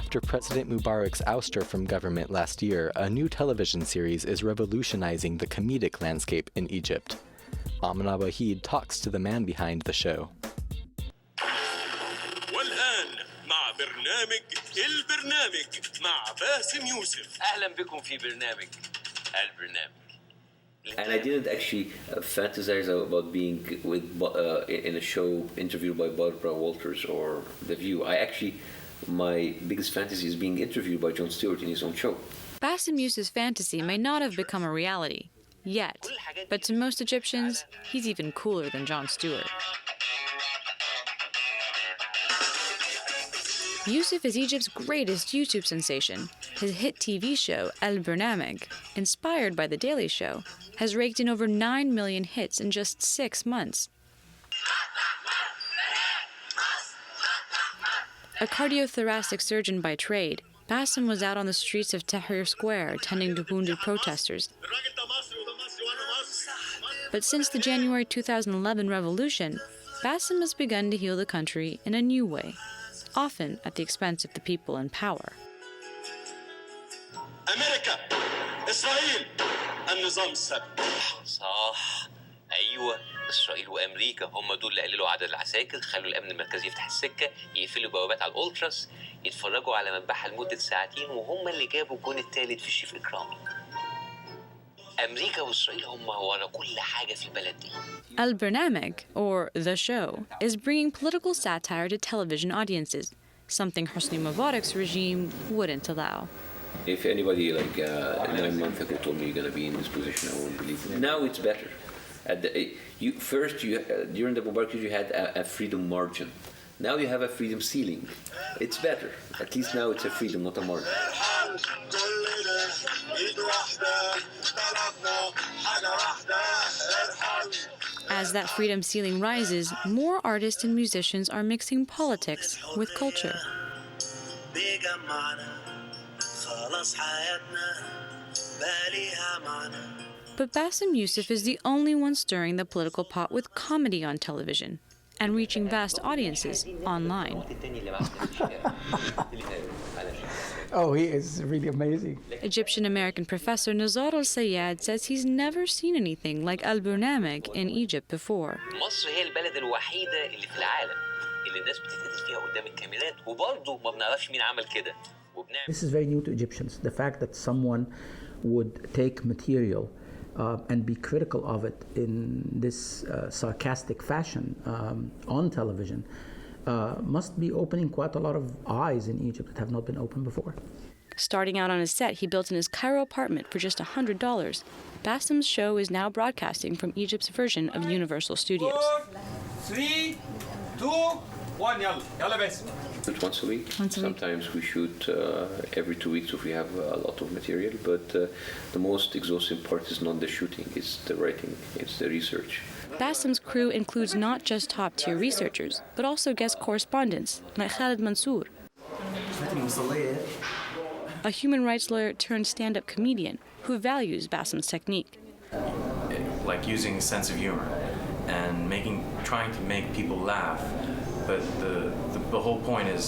After President Mubarak's ouster from government last year, a new television series is revolutionizing the comedic landscape in Egypt. Amna Wahid talks to the man behind the show. والآن مع برنامج البرنامج مع باسم يوسف. أهلا بكم في برنامج البرنامج. And I didn't actually fantasize about being in a show interviewed by Barbara Walters or The View. My biggest fantasy is being interviewed by Jon Stewart in his own show. Bassem Youssef's fantasy may not have become a reality yet, but to most Egyptians, he's even cooler than Jon Stewart. Youssef is Egypt's greatest YouTube sensation. His hit TV show, El Bernameg, inspired by The Daily Show, has raked in over 9 million hits in just 6 months. A cardiothoracic surgeon by trade, Bassem was out on the streets of Tahrir Square tending to wounded protesters. But since the January 2011 revolution, Bassem has begun to heal the country in a new way, often at the expense of the people in power. أمريكا، إسرائيل، النظام السابق. صح. أيوة، إسرائيل وأمريكا هم دول اللي قللوا عدد العساكر، خلوا الأمن المركزي يفتح السكة، يقفلوا بوابات على الأولتراس، يتفرجوا على مذبحة لمدة ساعتين، وهم اللي جابوا الجون الثالث في الشيف إكرامي. أمريكا وإسرائيل هم ورا كل حاجة في البلد دي. El Bernameg, or The Show, is bringing political satire to television audiences, something Hosni Mubarak's regime wouldn't allow. If anybody 9 months ago told me you're going to be in this position, I wouldn't believe it. Now it's better. During the Mubarak you had a freedom margin. Now you have a freedom ceiling. It's better. At least now it's a freedom, not a margin. As that freedom ceiling rises, more artists and musicians are mixing politics with culture. But Bassem Youssef is the only one stirring the political pot with comedy on television and reaching vast audiences online. Oh, he is really amazing. Egyptian-American professor Nazar al-Sayyad says he's never seen anything like El Bernameg in Egypt before. مصر هي البلد الوحيدة اللي في العالم اللي الناس بتتقتل فيها قدام الكاميرات وبرضه ما بنعرفش مين عمل كده. This is very new to Egyptians. The fact that someone would take material and be critical of it in this sarcastic fashion on television must be opening quite a lot of eyes in Egypt that have not been opened before. Starting out on a set he built in his Cairo apartment for just $100, Bassem's show is now broadcasting from Egypt's version of Universal Studios. 4, 3, 2, 1, yalla Bassem. Once a week. Sometimes we shoot every 2 weeks if we have a lot of material, but the most exhausting part is not the shooting, it's the writing, it's the research. Bassem's crew includes not just top-tier researchers, but also guest correspondents like Khaled Mansour, a human rights lawyer turned stand-up comedian who values Bassem's technique. Like using a sense of humor and trying to make people laugh. But the whole point is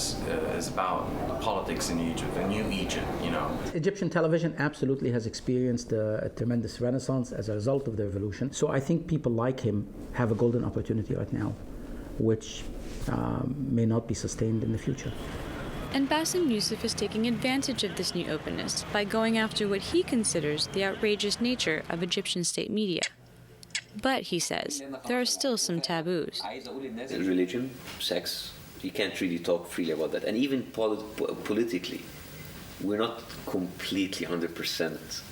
about politics in Egypt, the new Egypt, you know. Egyptian television absolutely has experienced a tremendous renaissance as a result of the revolution. So I think people like him have a golden opportunity right now, which may not be sustained in the future. And Bassem Youssef is taking advantage of this new openness by going after what he considers the outrageous nature of Egyptian state media. But, he says, there are still some taboos. Religion, sex, you can't really talk freely about that. And even politically, we're not completely 100%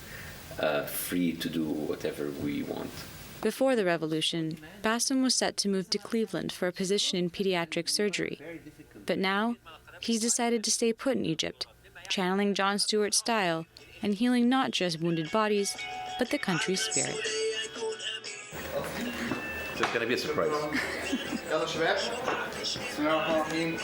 free to do whatever we want. Before the revolution, Bassem was set to move to Cleveland for a position in pediatric surgery. But now, he's decided to stay put in Egypt, channeling Jon Stewart's style and healing not just wounded bodies, but the country's spirit. So it's going to be a surprise. يلا شباب. بسم الله الرحمن الرحيم.